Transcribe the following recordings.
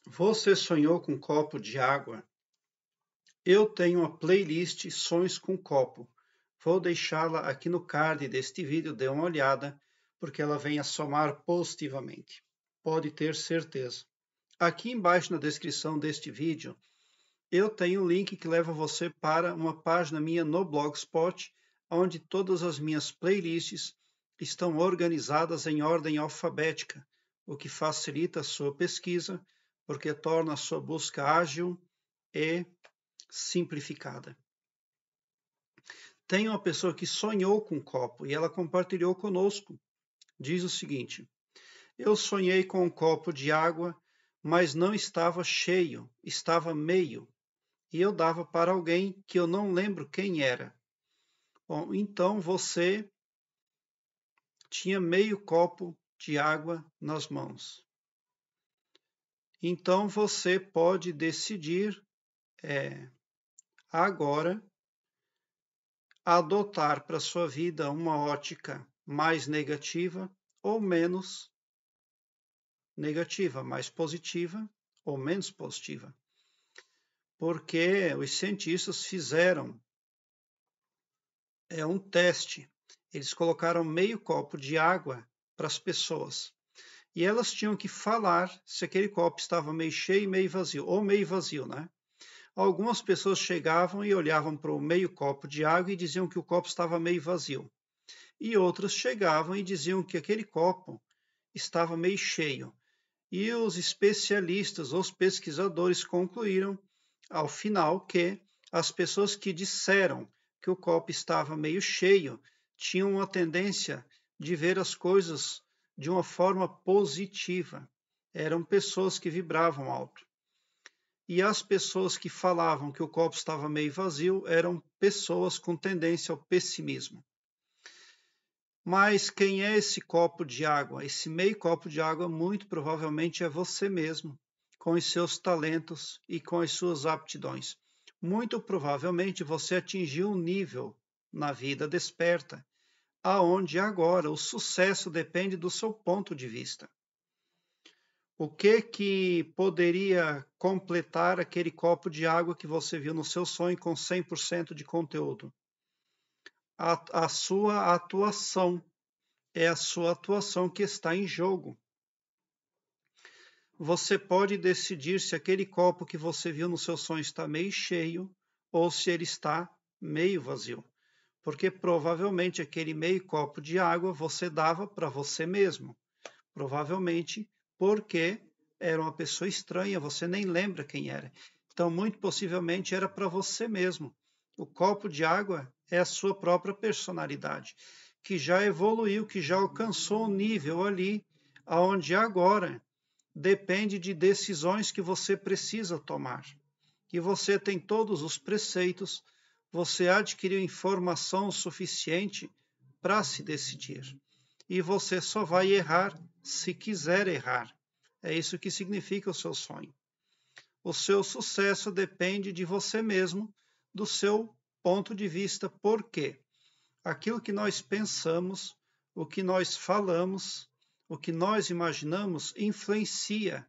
Você sonhou com um copo de água? Eu tenho uma playlist Sonhos com Copo. Vou deixá-la aqui no card deste vídeo, dê uma olhada, porque ela vem a somar positivamente. Pode ter certeza. Aqui embaixo na descrição deste vídeo, eu tenho um link que leva você para uma página minha no Blogspot, onde todas as minhas playlists estão organizadas em ordem alfabética, o que facilita a sua pesquisa, porque torna a sua busca ágil e simplificada. Tem uma pessoa que sonhou com um copo e ela compartilhou conosco. Diz o seguinte: eu sonhei com um copo de água, mas não estava cheio, estava meio, e eu dava para alguém que eu não lembro quem era. Bom, então você tinha meio copo de água nas mãos. Então você pode decidir agora adotar para sua vida uma ótica mais negativa ou menos negativa, mais positiva ou menos positiva. Porque os cientistas fizeram um teste. Eles colocaram meio copo de água para as pessoas. E elas tinham que falar se aquele copo estava meio cheio e meio vazio, ou meio vazio, né? Algumas pessoas chegavam e olhavam para o meio copo de água e diziam que o copo estava meio vazio. E outras chegavam e diziam que aquele copo estava meio cheio. E os especialistas, os pesquisadores concluíram, ao final, que as pessoas que disseram que o copo estava meio cheio tinham uma tendência de ver as coisas de uma forma positiva. Eram pessoas que vibravam alto. E as pessoas que falavam que o copo estava meio vazio eram pessoas com tendência ao pessimismo. Mas quem é esse copo de água? Esse meio copo de água muito provavelmente é você mesmo, com os seus talentos e com as suas aptidões. Muito provavelmente você atingiu um nível na vida desperta, aonde agora o sucesso depende do seu ponto de vista. O que poderia completar aquele copo de água que você viu no seu sonho com 100% de conteúdo? A sua atuação. É a sua atuação que está em jogo. Você pode decidir se aquele copo que você viu no seu sonho está meio cheio ou se ele está meio vazio. Porque provavelmente aquele meio copo de água você dava para você mesmo. Provavelmente porque era uma pessoa estranha, você nem lembra quem era. Então, muito possivelmente era para você mesmo. O copo de água é a sua própria personalidade, que já evoluiu, que já alcançou um nível ali, onde agora depende de decisões que você precisa tomar. E você tem todos os preceitos, você adquiriu informação suficiente para se decidir. E você só vai errar se quiser errar. É isso que significa o seu sonho. O seu sucesso depende de você mesmo, do seu ponto de vista. Por quê? Aquilo que nós pensamos, o que nós falamos, o que nós imaginamos influencia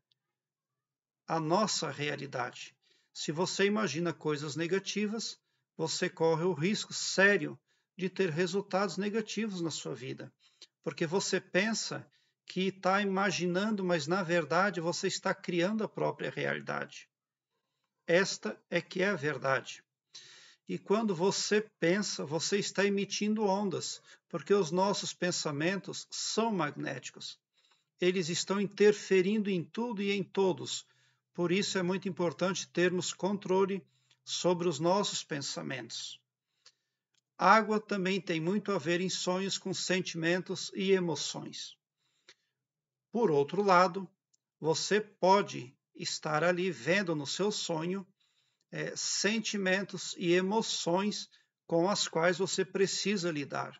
a nossa realidade. Se você imagina coisas negativas, você corre o risco sério de ter resultados negativos na sua vida. Porque você pensa que está imaginando, mas na verdade você está criando a própria realidade. Esta é que é a verdade. E quando você pensa, você está emitindo ondas, porque os nossos pensamentos são magnéticos. Eles estão interferindo em tudo e em todos. Por isso é muito importante termos controle sobre os nossos pensamentos. Água também tem muito a ver em sonhos com sentimentos e emoções. Por outro lado, você pode estar ali vendo no seu sonho sentimentos e emoções com as quais você precisa lidar.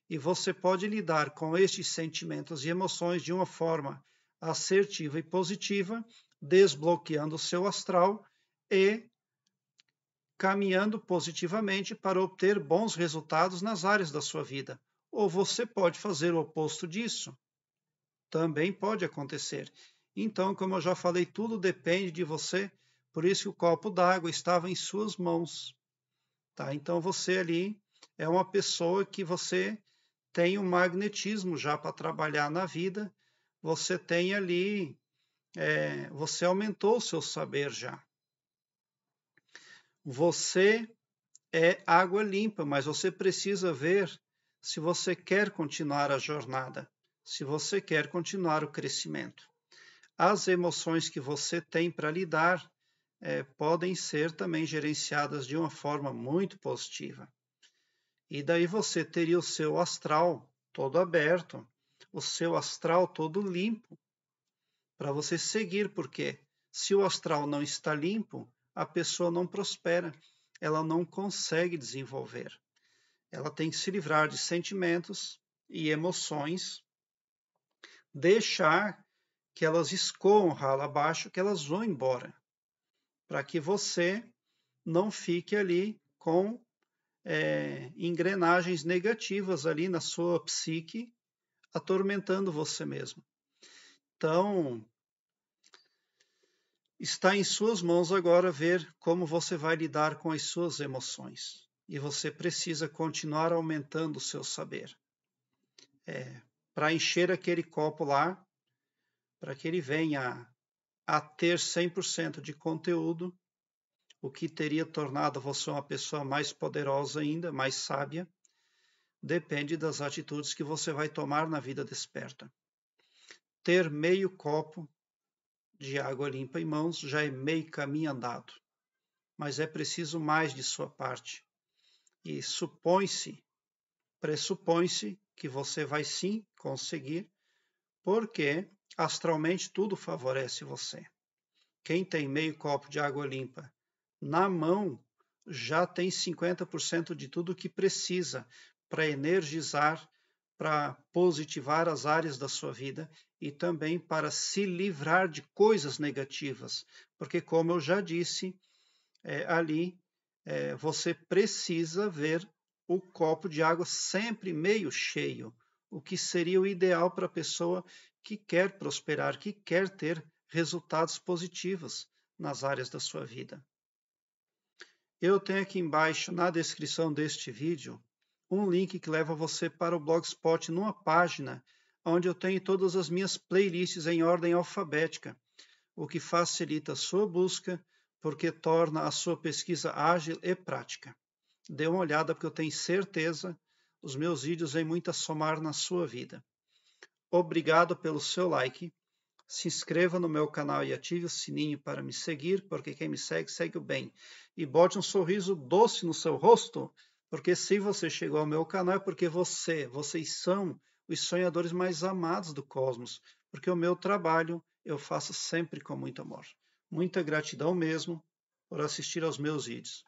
E você pode lidar com estes sentimentos e emoções de uma forma assertiva e positiva, desbloqueando o seu astral e caminhando positivamente para obter bons resultados nas áreas da sua vida. Ou você pode fazer o oposto disso. Também pode acontecer. Então, como eu já falei, tudo depende de você, por isso que o copo d'água estava em suas mãos. Tá? Então, você ali é uma pessoa que você tem um magnetismo já para trabalhar na vida, você tem ali, você aumentou o seu saber já. Você é água limpa, mas você precisa ver se você quer continuar a jornada, se você quer continuar o crescimento. As emoções que você tem para lidar podem ser também gerenciadas de uma forma muito positiva. E daí você teria o seu astral todo aberto, o seu astral todo limpo, para você seguir, porque se o astral não está limpo, a pessoa não prospera, ela não consegue desenvolver. Ela tem que se livrar de sentimentos e emoções, deixar que elas escoam ralo abaixo, que elas vão embora, para que você não fique ali com engrenagens negativas ali na sua psique, atormentando você mesmo. Então, está em suas mãos agora ver como você vai lidar com as suas emoções. E você precisa continuar aumentando o seu saber. Para encher aquele copo lá, para que ele venha a ter 100% de conteúdo, o que teria tornado você uma pessoa mais poderosa ainda, mais sábia, depende das atitudes que você vai tomar na vida desperta. Ter meio copo de água limpa em mãos já é meio caminho andado, mas é preciso mais de sua parte. E pressupõe-se que você vai sim conseguir, porque astralmente tudo favorece você. Quem tem meio copo de água limpa na mão já tem 50% de tudo o que precisa para energizar, para positivar as áreas da sua vida e também para se livrar de coisas negativas, porque como eu já disse, você precisa ver o copo de água sempre meio cheio, o que seria o ideal para a pessoa que quer prosperar, que quer ter resultados positivos nas áreas da sua vida. Eu tenho aqui embaixo, na descrição deste vídeo, um link que leva você para o Blogspot numa página onde eu tenho todas as minhas playlists em ordem alfabética, o que facilita a sua busca, porque torna a sua pesquisa ágil e prática. Dê uma olhada, porque eu tenho certeza os meus vídeos vêm muito a somar na sua vida. Obrigado pelo seu like. Se inscreva no meu canal e ative o sininho para me seguir, porque quem me segue, segue o bem. E bote um sorriso doce no seu rosto, porque se você chegou ao meu canal é porque vocês são os sonhadores mais amados do cosmos, porque o meu trabalho eu faço sempre com muito amor. Muita gratidão mesmo por assistir aos meus vídeos.